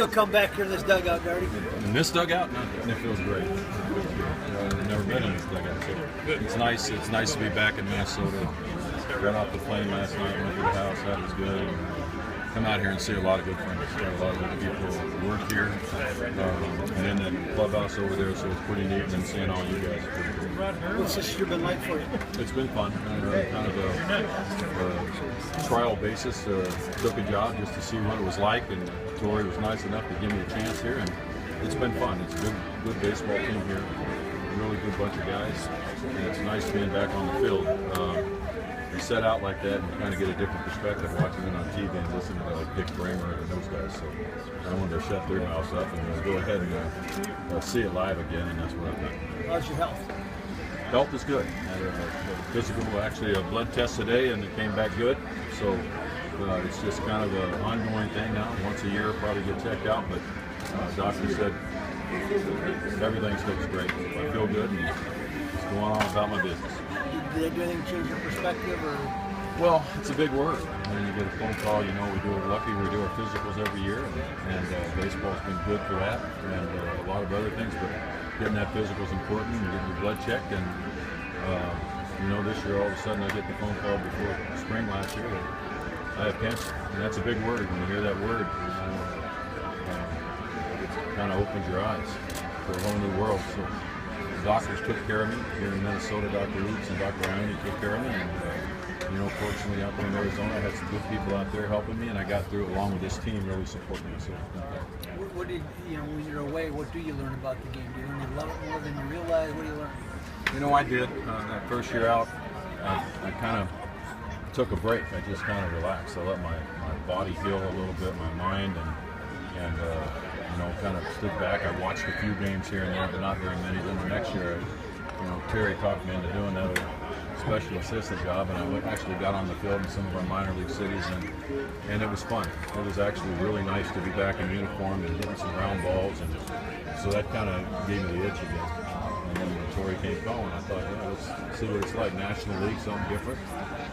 feel come back here to this dugout, Darty? In this dugout, no, it feels great. I've never been in this dugout, so it's nice. It's nice to be back in Minnesota. Got off the plane last night, went to the house. That was good. Come out here and see a lot of good friends. Got a lot of good people who work here, and in the clubhouse over there. So it's pretty neat. And then seeing all you guys. What's this year been like for you? It's been fun. Kind of a trial basis. Took a job just to see what it was like, and Tori was nice enough to give me a chance here, and it's been fun. It's a good baseball team here. Really good bunch of guys, and it's nice being back on the field. You set out like that and kind of get a different perspective watching it on TV and listening to like Dick Bramer and those guys. So I wanted to shut their mouths up and go ahead and see it live again, and that's what I've done. How's your health? Health is good. I had a physical, actually a blood test today, and it came back good. So it's just kind of an ongoing thing now. Once a year, probably get checked out, but doctor said everything looks great. I feel good and just going on about my business. Did they do anything to change your perspective, or? Well, it's a big word. When you get a phone call, you know, we do our physicals every year, and baseball's been good for that, and a lot of other things, but getting that physical is important, and getting your blood checked, and you know, this year all of a sudden I get the phone call before spring last year that I have cancer, and that's a big word. When you hear that word, it kind of opens your eyes for a whole new world. So the doctors took care of me here in Minnesota. Dr. Oops and Dr. Ione took care of me, and you know, fortunately out there in Arizona, I had some good people out there helping me, and I got through it along with this team really supporting me. So, what did you know when you're away? What do you learn about the game? Do you learn to love it more than you realize? What do you learn? You know, I did. That first year out, I kind of took a break. I just kind of relaxed. I let my body heal a little bit, my mind, and you know, kind of stood back. I watched a few games here and there, but not very many. Then the next year, you know, Terry talked me into doing that special assistant job, and I actually got on the field in some of our minor league cities, and it was fun. It was actually really nice to be back in uniform and hitting some ground balls, and so that kind of gave me the itch again. And then when Tori came calling, I thought, yeah, let's see what it's like. National League, something different,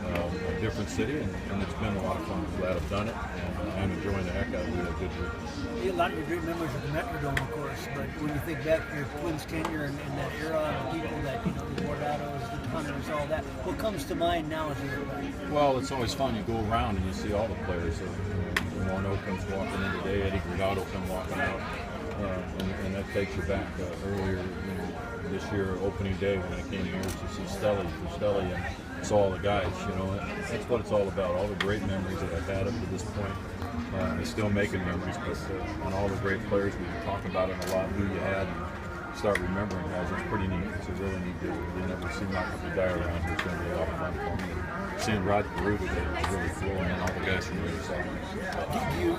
a different city, and it's been a lot of fun. I'm glad I've done it, and I'm enjoying the heck out of it. A good year. A lot of your great memories of the Metrodome, of course, but when you think back to your Twins tenure and that era, and the people that, you know, the Guardados, the Hunters, all that, what comes to mind now as you look back? Well, it's always fun. You go around and you see all the players. Morneau comes walking in today, Eddie Granato come walking out, and that takes you back. Earlier, you know, this year, opening day, when I came here to see Stelly and saw all the guys, you know, that's what it's all about. All the great memories that I've had up to this point. I'm still making memories, but on all the great players, we talk about it a lot, who you had, and start remembering guys. It's pretty neat. It's a really neat deal. You never see Michael Bedire around here. It's going to be a lot of fun for me. Seeing Rod Carew today was really cool, and then all the guys from the other side. You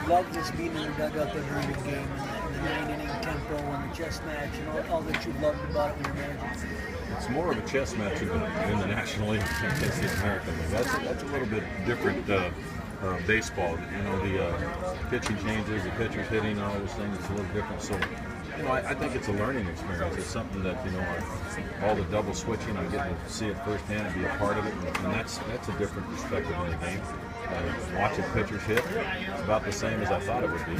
love this being in the dugout there during the game, and the 9-inning tempo and the chess match, and all that you loved about it when you're managing. It's more of a chess match in the National League against the American League. That's a little bit different baseball. You know, the pitching changes, the pitchers hitting, all those things. It's a little different. So, you know, I think it's a learning experience. It's something that, you know, all the double switching, I'm getting to see it firsthand and be a part of it, and that's a different perspective in the game. Watching pitchers hit, it's about the same as I thought it would be.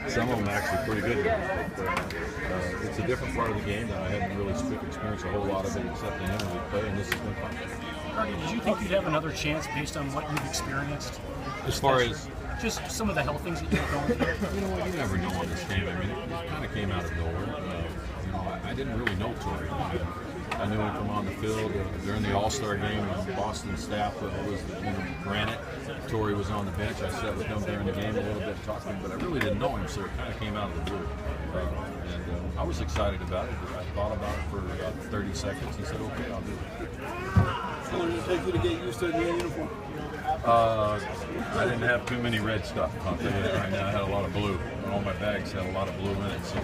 Some of them are actually pretty good, but it's a different part of the game that I haven't really experienced a whole lot of it except in interleague play, and this has been fun. Artie, did you think you'd have another chance based on what you've experienced? As far as just some of the health things that you've gone through? You know what, you never know on this game. I mean, it kind of came out of nowhere. You know, I didn't really know Tori. I knew him from on the field during the All-Star game. Boston staff was, you know, Granite. Tori was on the bench. I sat with him during the game a little bit talking, but I really didn't know him, so it kind of came out of the blue. And I was excited about it. I thought about it for about 30 seconds. He said, "Okay, I'll do it." How long did it take you to get used to the new uniform? I didn't have too many red stuff. I'll tell you that right now. I had a lot of blue. All my bags had a lot of blue in it, so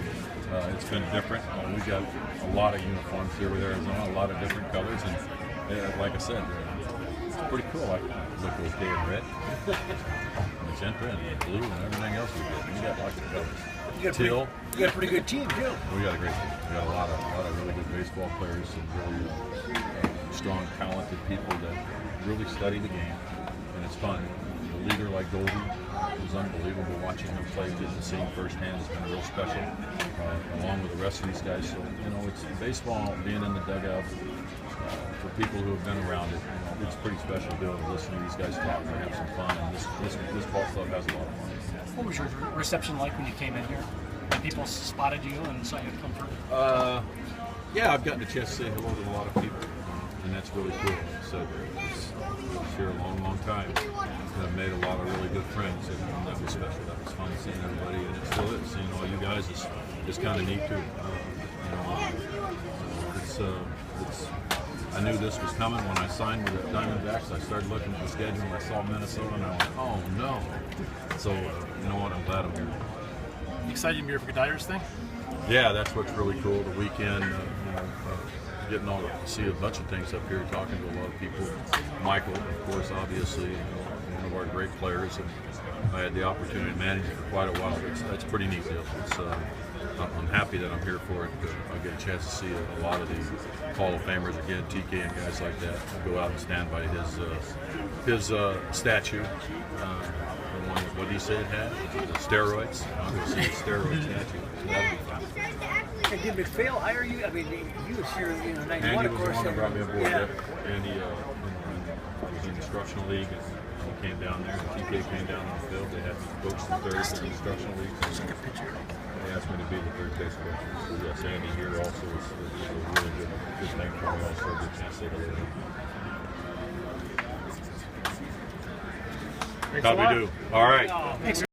it's been different. We got a lot of uniforms here with Arizona, a lot of different colors, and like I said, it's pretty cool. I look okay in red, magenta, and blue, and everything else we get. We got lots of colors. You got a pretty good team, too. We got a great team. We got a lot of really good baseball players and really strong, talented people that really study the game, and it's fun. a leader like Goldie. It was unbelievable watching him play, getting to see him firsthand has been real special, along with the rest of these guys. So, you know, it's baseball, being in the dugout, for people who have been around it, you know, it's pretty special to be able to listen to these guys talk and have some fun. And this ball club has a lot of fun. What was your reception like when you came in here? When people spotted you and saw you come through? Yeah, I've gotten a chance to say hello to a lot of people, and that's really cool. So it's here a long, long time. And I've made a lot of really good friends, and that was special. That was fun seeing everybody, and it still is. Seeing all you guys is kind of neat too. You know, I knew this was coming when I signed with the Diamondbacks. I started looking at the schedule and I saw Minnesota, and I went, oh no. So you know what? I'm glad I'm here. Excited to be here for Gardenhire's thing? Yeah, that's what's really cool. The weekend, getting all to see a bunch of things up here, talking to a lot of people. Michael, of course, obviously, one of our great players, and I had the opportunity to manage it for quite a while. It's pretty neat deal. I'm happy that I'm here for it. I get a chance to see a lot of these Hall of Famers again, TK and guys like that. I'll go out and stand by his statue. The one, what did he say it had? The steroids. I'll go see the steroid statue. So that'll be fun. And did McPhail hire you? I mean, he was here, you know, 91, Andy of was course. the one that brought me aboard. Yeah. Andy was in the instructional league, and he came down there. And TK came down on the field. They had me coach the third in the instructional league. They asked me to be the third base coach. So yes, Andy here also is a really good thing for me. Also, a good chance to say hello to him. How we do? All right. Thanks.